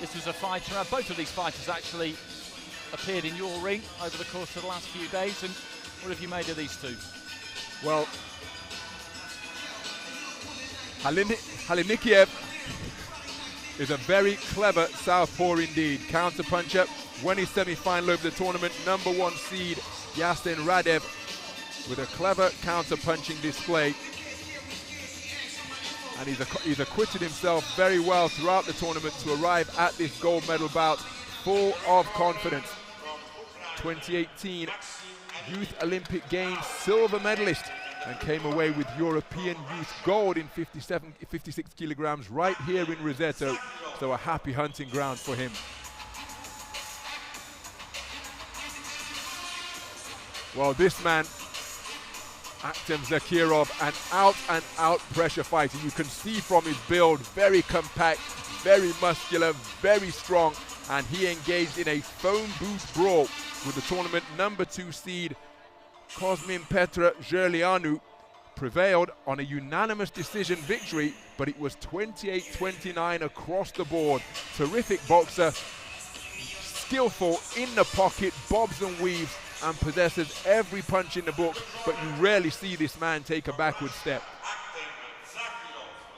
This was a fighter. Both of these fighters actually appeared in your ring over the course of the last few days. And what have you made of these two? Well, HALINIKEV is a very clever southpaw indeed. Counter-puncher, won his semi-final over the tournament, #1 seed Yasin Radev with a clever counter-punching display. And he's acquitted himself very well throughout the tournament to arrive at this gold medal bout full of confidence. 2018 Youth Olympic Games silver medalist and came away with European Youth gold in 56 kilograms right here in Roseto. So a happy hunting ground for him. Well, this man, Akhtem Zakirov, an out-and-out pressure fighter. You can see from his build, very compact, very muscular, very strong, and he engaged in a phone booth brawl with the tournament #2 seed Cosmin Petra Gerlianu. Prevailed on a unanimous decision victory, but it was 28-29 across the board. Terrific boxer, skillful in the pocket, bobs and weaves, and possesses every punch in the book, but you rarely see this man take a backward step.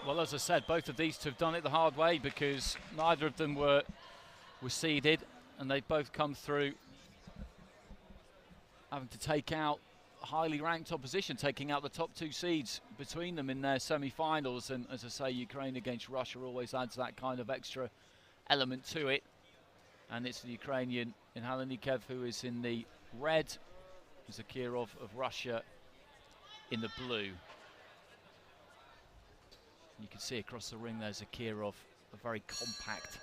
Well, as I said, both of these two have done it the hard way because neither of them were seeded, and they've both come through having to take out highly ranked opposition, taking out the top 2 seeds between them in their semi-finals. And as I say, Ukraine against Russia always adds that kind of extra element to it. And it's the Ukrainian in HALINIKEV who is in the red, Zakirov of Russia in the blue. You can see across the ring there's Zakirov, a very compact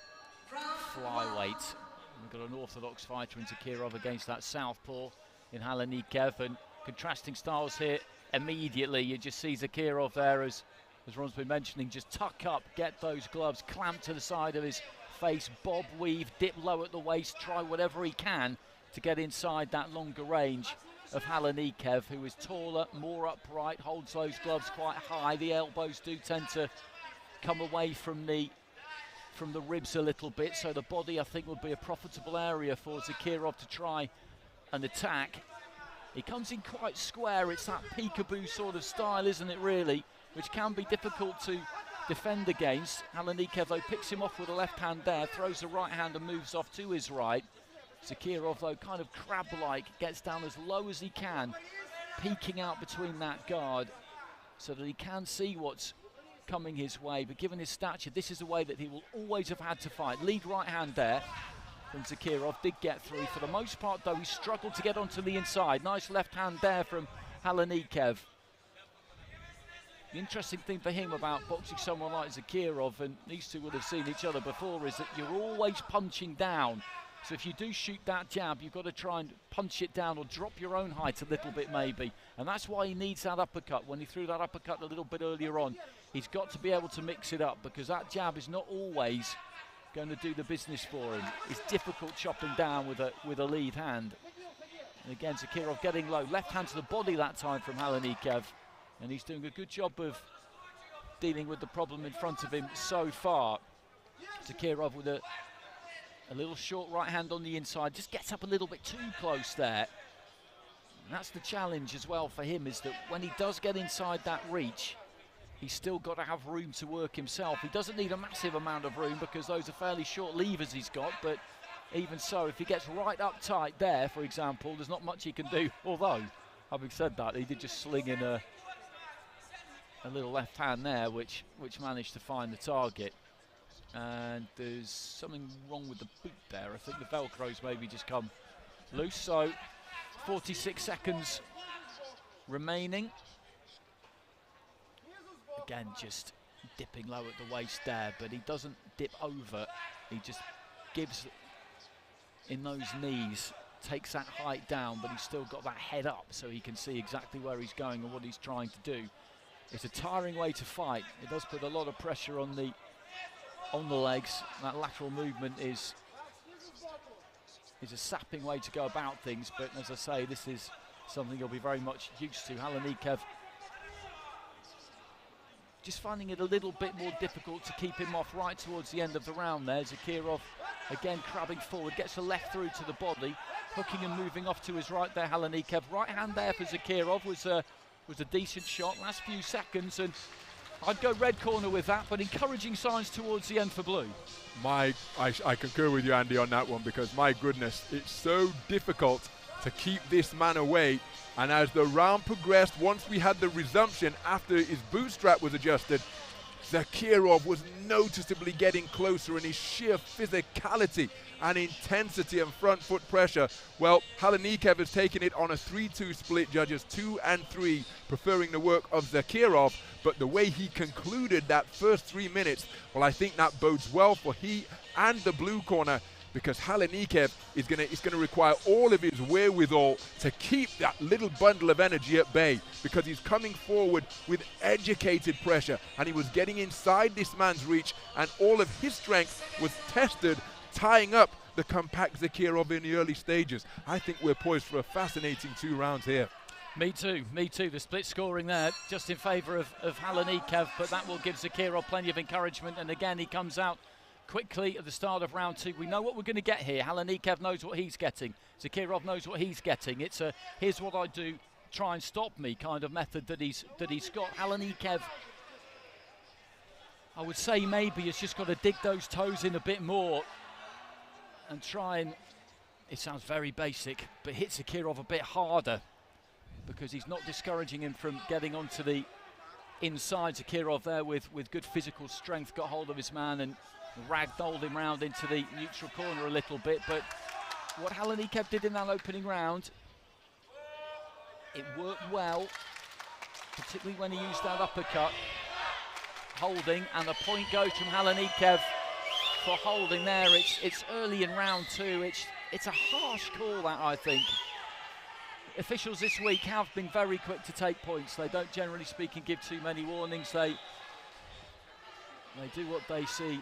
flyweight. We've got an orthodox fighter in Zakirov against that southpaw in HALINIKEV, and contrasting styles here immediately. You just see Zakirov there, as Ron's been mentioning, just tuck up, get those gloves, clamp to the side of his face, bob, weave, dip low at the waist, try whatever he can to get inside that longer range of HALINIKEV, who is taller, more upright, holds those gloves quite high. The elbows do tend to come away from the ribs a little bit, so the body, I think, would be a profitable area for Zakirov to try and attack. He comes in quite square. It's that peekaboo sort of style, isn't it, really, which can be difficult to defend against. HALINIKEV, though, picks him off with a left hand there, throws the right hand and moves off to his right. Zakirov, though, kind of crab-like, gets down as low as he can, peeking out between that guard so that he can see what's coming his way. But given his stature, this is the way that he will always have had to fight. Lead right hand there from Zakirov, did get through. For the most part, though, he struggled to get onto the inside. Nice left hand there from HALINIKEV. The interesting thing for him about boxing someone like Zakirov, and these two would have seen each other before, is that you're always punching down. So if you do shoot that jab, you've got to try and punch it down or drop your own height a little bit maybe. And that's why he needs that uppercut. When he threw that uppercut a little bit earlier on, he's got to be able to mix it up, because that jab is not always going to do the business for him. It's difficult chopping down with a lead hand. And again, Zakirov getting low. Left hand to the body that time from HALINIKEV. And he's doing a good job of dealing with the problem in front of him so far. Zakirov with a little short right hand on the inside, just gets up a little bit too close there. And that's the challenge as well for him, is that when he does get inside that reach, he's still got to have room to work himself. He doesn't need a massive amount of room because those are fairly short levers he's got, but even so, if he gets right up tight there, for example, there's not much he can do. Although, having said that, he did just sling in a little left hand there, which managed to find the target. And there's something wrong with the boot there. I think the Velcro's maybe just come loose. So 46 seconds remaining. Again, just dipping low at the waist there, but he doesn't dip over. He just gives in those knees, takes that height down, but he's still got that head up so he can see exactly where he's going and what he's trying to do. It's a tiring way to fight. It does put a lot of pressure on the legs. That lateral movement is a sapping way to go about things, but as I say, this is something you'll be very much used to. HALINIKEV just finding it a little bit more difficult to keep him off right towards the end of the round there. Zakirov again crabbing forward, gets a left through to the body, hooking and moving off to his right there, HALINIKEV. Right hand there for Zakirov was a decent shot, last few seconds, and I'd go red corner with that, but encouraging signs towards the end for blue. I concur with you, Andy, on that one, because my goodness, it's so difficult to keep this man away. And as the round progressed, once we had the resumption after his bootstrap was adjusted, Zakirov was noticeably getting closer, and his sheer physicality and intensity and front foot pressure. Well, HALINIKEV has taken it on a 3-2 split, judges 2 and 3 preferring the work of Zakirov, but the way he concluded that first 3 minutes, well, I think that bodes well for he and the blue corner, because HALINIKEV is going to require all of his wherewithal to keep that little bundle of energy at bay, because he's coming forward with educated pressure, and he was getting inside this man's reach, and all of his strength was tested tying up the compact Zakirov in the early stages. I think we're poised for a fascinating 2 rounds here. Me too. The split scoring there just in favour of HALINIKEV, but that will give Zakirov plenty of encouragement, and again he comes out quickly at the start of round 2. We know what we're going to get here. HALINIKEV knows what he's getting. Zakirov knows what he's getting. It's a here's what I do, try and stop me kind of method that he's got. HALINIKEV, I would say maybe has just got to dig those toes in a bit more and try and, it sounds very basic, but hit Zakirov a bit harder, because he's not discouraging him from getting onto the inside. Zakirov there with good physical strength, got hold of his man and ragdolled him round into the neutral corner a little bit. But what HALINIKEV did in that opening round, it worked well, particularly when he used that uppercut. Holding, and a point goes from HALINIKEV for holding there. It's early in round 2. It's a harsh call, that, I think. Officials this week have been very quick to take points. They don't, generally speaking, give too many warnings. They do what they see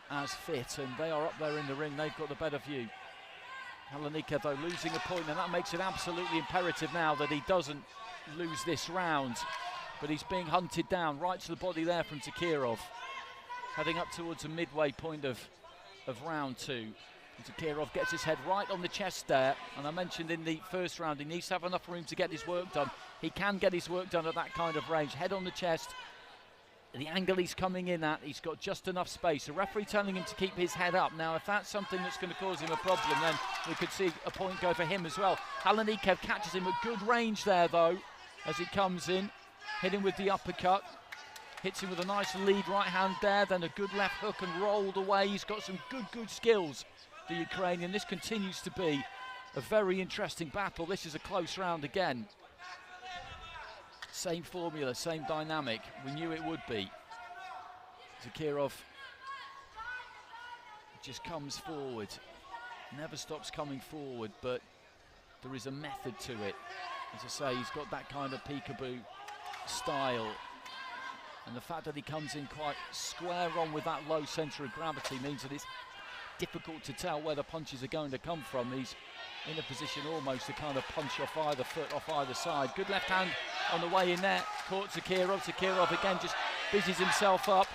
as fit, and they are up there in the ring. They've got the better view. HALINIKEV, though, losing a point, and that makes it absolutely imperative now that he doesn't lose this round. But he's being hunted down right to the body there from Zakirov, heading up towards the midway point of round 2. Zakirov gets his head right on the chest there, and I mentioned in the first round he needs to have enough room to get his work done. He can get his work done at that kind of range. Head on the chest, the angle he's coming in at, he's got just enough space. The referee telling him to keep his head up. Now, if that's something that's going to cause him a problem, then we could see a point go for him as well. HALINIKEV catches him at good range there, though, as he comes in, hitting with the uppercut. Hits him with a nice lead right hand there, then a good left hook and rolled away. He's got some good skills, the Ukrainian. This continues to be a very interesting battle. This is a close round again. Same formula, same dynamic. We knew it would be. Zakirov just comes forward, never stops coming forward, but there is a method to it. As I say, he's got that kind of peekaboo style. And the fact that he comes in quite square on with that low centre of gravity means that it's difficult to tell where the punches are going to come from. He's in a position almost to kind of punch off either foot, off either side. Good left hand on the way in there. Caught Zakirov. Zakirov again just busies himself up.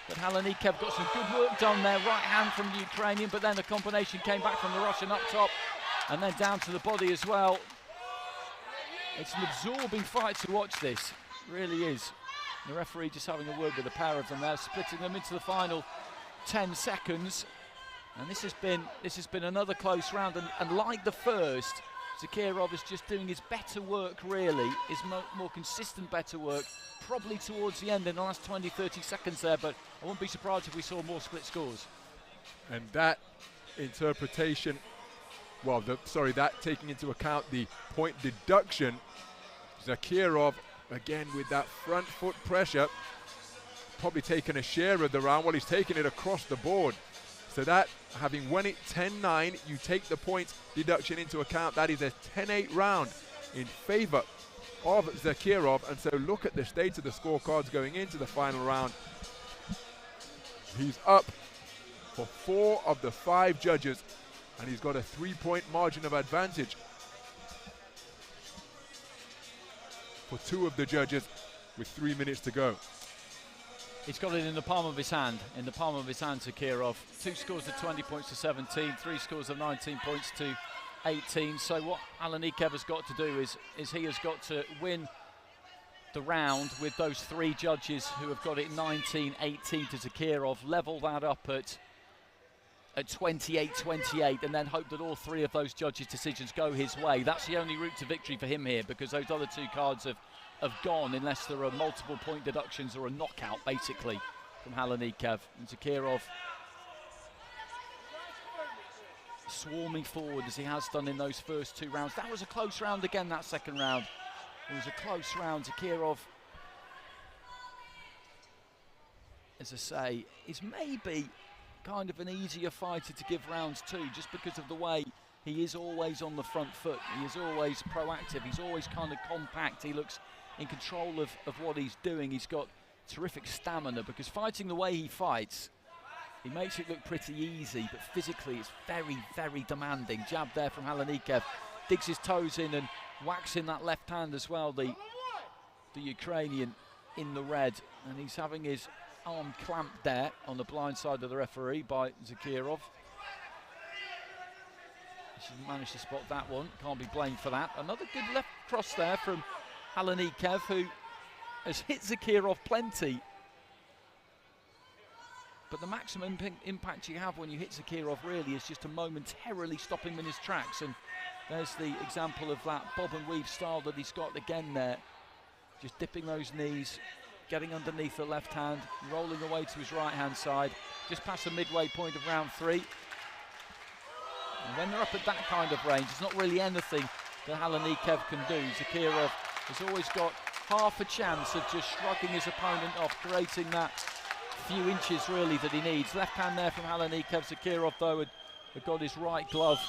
But HALINIKEV got some good work done there. Right hand from the Ukrainian, but then the combination came back from the Russian up top and then down to the body as well. It's an absorbing fight to watch this. It really is. The referee just having a word with the pair of them there, splitting them into the final 10 seconds. And this has been another close round, and like the first, Zakirov is just doing his better work, really, his more consistent better work, probably towards the end in the last 20-30 seconds there, but I wouldn't be surprised if we saw more split scores. And that interpretation, well, that taking into account the point deduction, Zakirov, again with that front foot pressure, probably taken a share of the round. Well, he's taken it across the board. So that, having won it 10-9, you take the points deduction into account. That is a 10-8 round in favour of Zakirov. And so look at the state of the scorecards going into the final round. He's up for 4 of the 5 judges, and he's got a 3-point margin of advantage for 2 of the judges with 3 minutes to go. He's got it in the palm of his hand. In the palm of his hand, Zakirov. 2 scores of 20 points to 17, 3 scores of 19 points to 18. So what HALINIKEV has got to do is he has got to win the round with those 3 judges who have got it 19-18 to Zakirov, level that up at 28-28, and then hope that all 3 of those judges' decisions go his way. That's the only route to victory for him here, because those other 2 cards have gone unless there are multiple point deductions or a knockout, basically, from HALINIKEV. And Zakirov swarming forward as he has done in those first 2 rounds. That was a close round again, that second round. It was a close round. Zakirov, as I say, is maybe kind of an easier fighter to give rounds to, just because of the way he is always on the front foot. He is always proactive. He's always kind of compact. He looks in control of what he's doing. He's got terrific stamina, because fighting the way he fights, he makes it look pretty easy, but physically it's very, very demanding. Jab there from HALINIKEV, digs his toes in and whacks in that left hand as well, the Ukrainian in the red, and he's having his arm clamped there on the blind side of the referee by Zakirov. He managed to spot that one, can't be blamed for that. Another good left cross there from HALINIKEV, who has hit Zakirov plenty. But the maximum impact you have when you hit Zakirov really is just to momentarily stop him in his tracks. And there's the example of that bob and weave style that he's got again there. Just dipping those knees, getting underneath the left hand, rolling away to his right hand side, just past the midway point of round 3. And when they're up at that kind of range, there's not really anything that HALINIKEV can do. Zakirov has always got half a chance of just shrugging his opponent off, creating that few inches really that he needs. Left hand there from HALINIKEV. Zakirov though had got his right glove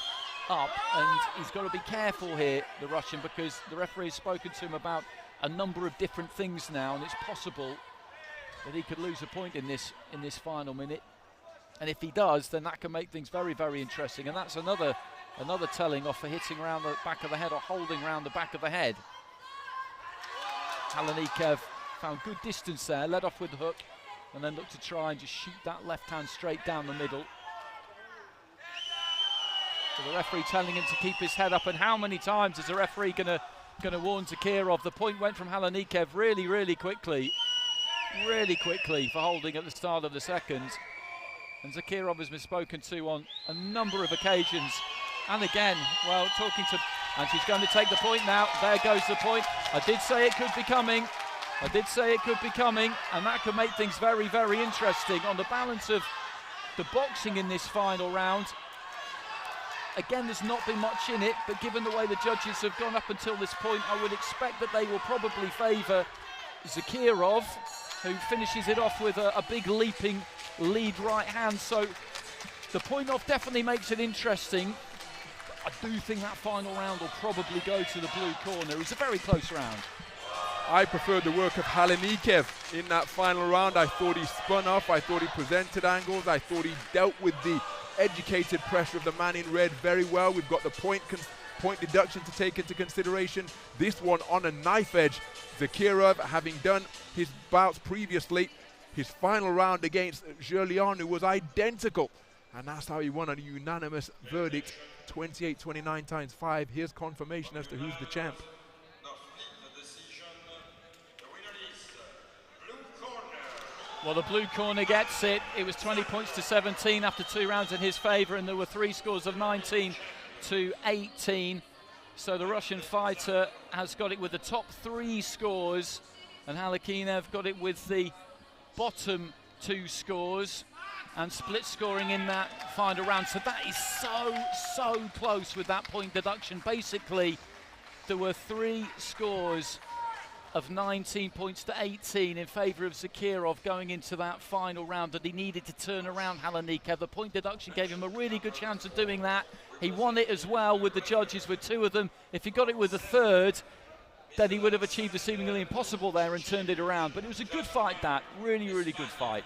up, and he's got to be careful here, the Russian, because the referee has spoken to him about a number of different things now, and it's possible that he could lose a point in this final minute. And if he does, then that can make things very, very interesting. And that's another telling off for hitting around the back of the head or holding around the back of the head. HALINIKEV found good distance there, led off with the hook, and then looked to try and just shoot that left hand straight down the middle. So the referee telling him to keep his head up, and how many times is the referee gonna warn Zakirov? The point went from HALINIKEV really quickly for holding at the start of the second. And Zakirov has been spoken to on a number of occasions. And again, well, talking to, and she's going to take the point now. There goes the point. I did say it could be coming. And that could make things very, very interesting on the balance of the boxing in this final round. Again, there's not been much in it, but given the way the judges have gone up until this point, I would expect that they will probably favour Zakirov, who finishes it off with a big leaping lead right hand. So the point off definitely makes it interesting. I do think that final round will probably go to the blue corner. It's a very close round. I preferred the work of HALINIKEV in that final round. I thought he spun off, I thought he presented angles, I thought he dealt with the educated pressure of the man in red very well. We've got the point deduction to take into consideration. This one on a knife edge. Zakirov, having done his bouts previously, his final round against Julianu was identical. And that's how he won a unanimous verdict, 28-29 times 5. Here's confirmation as to who's the champ. Well, the blue corner gets it. It was 20 points to 17 after 2 rounds in his favour, and there were 3 scores of 19 to 18. So the Russian fighter has got it with the top 3 scores, and HALINIKEV got it with the bottom 2 scores, and split scoring in that final round. So that is so close with that point deduction. Basically, there were 3 scores of 19 points to 18 in favour of Zakirov going into that final round that he needed to turn around HALINIKEV. The point deduction gave him a really good chance of doing that. He won it as well with the judges, with 2 of them. If he got it with the 3rd, then he would have achieved the seemingly impossible there and turned it around. But it was a good fight, that. Really good fight.